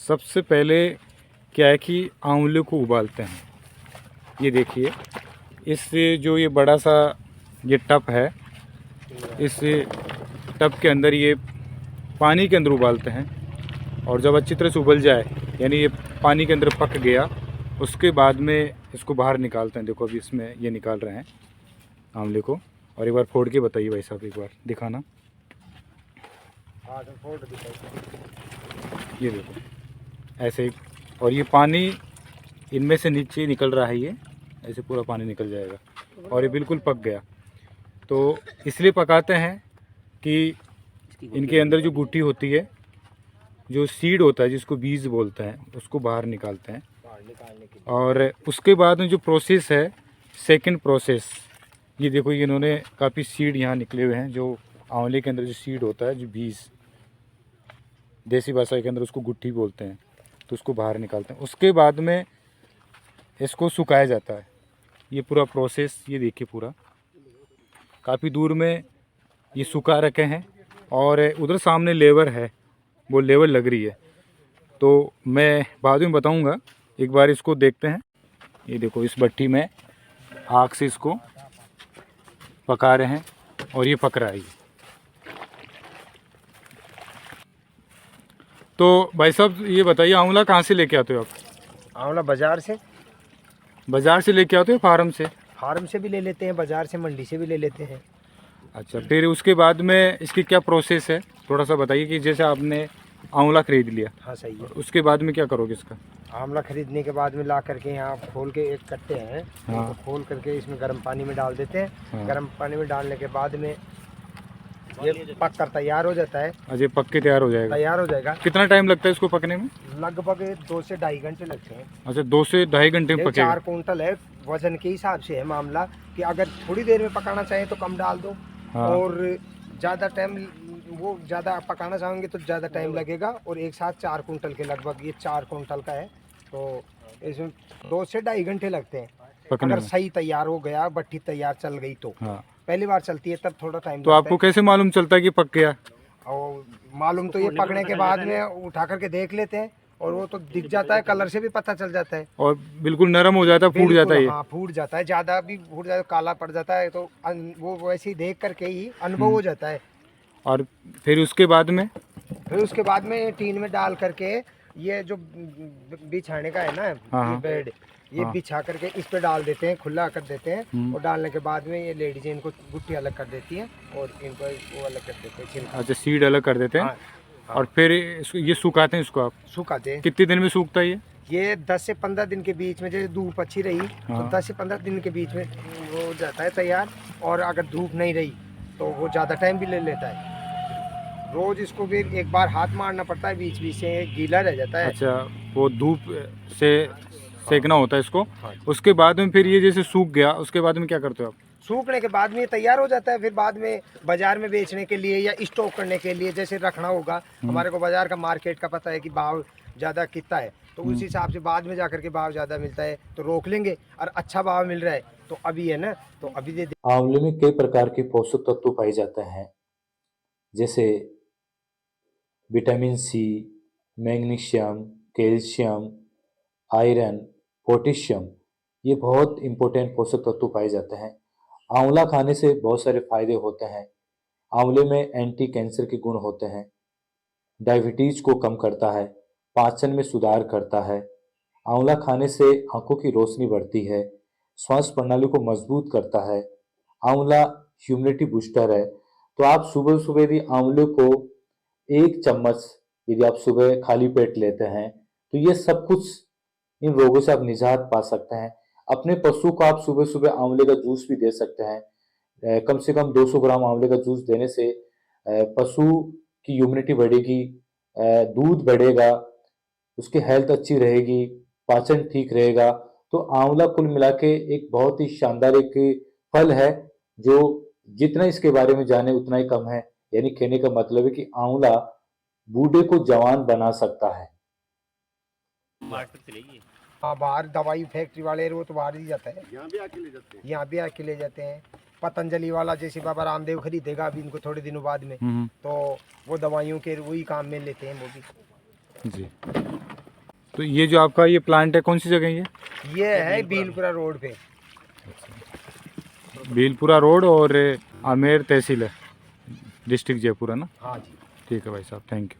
सबसे पहले क्या है कि आंवले को उबालते हैं। ये देखिए, इस जो ये बड़ा सा ये टब है, इस टब के अंदर ये पानी के अंदर उबालते हैं। और जब अच्छी तरह से उबल जाए, यानी ये पानी के अंदर पक गया, उसके बाद में इसको बाहर निकालते हैं। देखो अभी इसमें ये निकाल रहे हैं आंवले को। और एक बार फोड़ के बताइए भाई साहब, एक बार दिखाना। ये देखो ऐसे ही, और ये पानी इनमें से नीचे निकल रहा है, ये ऐसे पूरा पानी निकल जाएगा और ये बिल्कुल पक गया। तो इसलिए पकाते हैं कि इनके अंदर जो गुठी होती है, जो सीड होता है जिसको बीज बोलते हैं, उसको बाहर निकालते हैं। और उसके बाद में जो प्रोसेस है, सेकंड प्रोसेस, ये देखो ये इन्होंने काफ़ी सीड यहाँ निकले हुए हैं। जो आंवले के अंदर जो सीड होता है, जो बीज, देसी भाषा के अंदर उसको गुट्ठी बोलते हैं, तो उसको बाहर निकालते हैं। उसके बाद में इसको सुखाया जाता है। ये पूरा प्रोसेस ये देखिए, पूरा काफ़ी दूर में ये सुखा रखे हैं। और उधर सामने लेबर है, वो लेबर लग रही है, तो मैं बाद में बताऊंगा। एक बार इसको देखते हैं। ये देखो इस भट्टी में आग से इसको पका रहे हैं और ये पक रहा है। तो भाई साहब ये बताइए, आंवला कहाँ से लेके आते हो आप? आंवला बाजार से। बाज़ार से लेके आते हो, फार्म से? फार्म से भी ले लेते हैं, बाजार से, मंडी से भी ले लेते हैं। अच्छा, फिर उसके बाद में इसकी क्या प्रोसेस है, थोड़ा सा बताइए। कि जैसे आपने आंवला खरीद लिया, हाँ सही है, उसके बाद में क्या करोगे इसका? आंवला खरीदने के बाद में ला करके यहाँ खोल के एक कट्टे हैं, हाँ। तो खोल करके इसमें गर्म पानी में डाल देते हैं। हाँ। गर्म पानी में डालने के बाद में ये पक कर तैयार हो जाता है। अजय पक के तैयार हो जाएगा? तैयार हो जाएगा। कितना टाइम लगता है इसको पकने में? लगभग 2 से 2.5 घंटे लगते हैं। अच्छा, 2 से 2.5 घंटे में पकेगा? 4 कुंटल है, वजन के हिसाब से है मामला, कि अगर थोड़ी देर में पकाना चाहें तो कम डाल दो। हाँ। और ज़्यादा टाइम, वो ज़्यादा पकाना चाहेंगे तो ज़्यादा टाइम लगेगा। और एक साथ 4 कुंटल के लगभग, ये 4 कुंटल का है, तो इसमें 2 से 2.5 घंटे लगते हैं अगर सही तैयार हो गया, भट्टी तैयार चल गई तो। हाँ। पहली बार चलती है तब थोड़ा टाइम तो आपको कैसे मालूम चलता है कि पक गया? और मालूम तो ये पकने के बाद में उठा करके देख लेते हैं, और वो तो दिख जाता है, कलर से भी पता चल जाता है। और बिल्कुल नरम हो जाता है, फूट जाता है? हाँ, फूट जाता है, ज़्यादा भी फूट जाता है, काला पड़ जाता है, तो वो वैसे ही देख करके ही अनुभव हो जाता है। और फिर उसके बाद में? फिर उसके बाद में ये टीन में डाल करके, ये जो बिछाने का है ना, हाँ। ये बेड, ये हाँ। बिछा करके इस पे डाल देते हैं, खुला कर देते हैं। और डालने के बाद में ये लेडीज इनको गुट्टी अलग कर देती हैं और इनको वो अलग कर देते हैं, छिलका। अच्छा, सीड अलग कर देते हैं। हाँ। और फिर ये सुखाते हैं इसको आप? सुखाते हैं। कितने दिन में सूखता है ये 10 से 15 दिन के बीच में, जैसे धूप अच्छी रही तो हाँ। 10 से 15 दिन के बीच में हो जाता है तैयार। और अगर धूप नहीं रही तो वो ज़्यादा टाइम भी ले लेता है। रोज इसको भी एक बार हाथ मारना पड़ता है, बीच बीच से गीला रह जाता है। अच्छा, वो धूप से सेकना होता है इसको। हाँ। उसके बाद में फिर ये जैसे सूख गया, उसके बाद में क्या करते हो आप? सूखने के बाद में ये तैयार हो जाता है। फिर बाद में बाजार में बेचने के लिए या स्टॉक करने के लिए जैसे रखना होगा, हमारे को बाजार का, मार्केट का पता है कि भाव ज़्यादा कितना है, तो उस हिसाब से बाद में जाकर के भाव ज़्यादा मिलता है तो रोक लेंगे। और अच्छा भाव मिल रहा है तो अभी है ना, तो अभी दे। आंवले में कई प्रकार के पोषक तत्व पाए जाते हैं, जैसे vitamin C, magnesium, calcium, iron, potassium. ये बहुत इंपॉर्टेंट पोषक तत्व पाए जाते हैं। आंवला खाने से बहुत सारे फायदे होते हैं। आंवले में एंटी कैंसर के गुण होते हैं, डायबिटीज को कम करता है, पाचन में सुधार करता है। आंवला खाने से आंखों की रोशनी बढ़ती है, श्वास प्रणाली को मजबूत करता है। आंवला ह्यूमिडिटी बूस्टर है। तो आप सुबह सुबह यदि आंवले को 1 चम्मच यदि आप सुबह खाली पेट लेते हैं, तो ये सब कुछ, इन रोगों से आप निजात पा सकते हैं। अपने पशु को आप सुबह सुबह आंवले का जूस भी दे सकते हैं। कम से कम 200 ग्राम आंवले का जूस देने से पशु की इम्यूनिटी बढ़ेगी, दूध बढ़ेगा, उसकी हेल्थ अच्छी रहेगी, पाचन ठीक रहेगा। तो आंवला कुल मिला के एक बहुत ही शानदार एक फल है, जो जितना इसके बारे में जाने उतना ही कम है। यानी कहने का मतलब है कि आंवला बूढ़े को जवान बना सकता है। हाँ, बाहर दवाई फैक्ट्री वाले वो तो बाहर ही जाता है, यहाँ भी आके ले जाते हैं। पतंजलि वाला जैसे बाबा रामदेव खरीदेगा अभी इनको थोड़े दिनों बाद में, तो वो दवाइयों के वही काम में लेते हैं वो भी। जी। तो ये जो आपका ये प्लांट है कौन सी जगह है ये है बीलपुरा रोड पे। भीलपुरा रोड और आमेर तहसील है, डिस्ट्रिक्ट जयपुर है ना। हाँ जी। ठीक है भाई साहब, थैंक यू।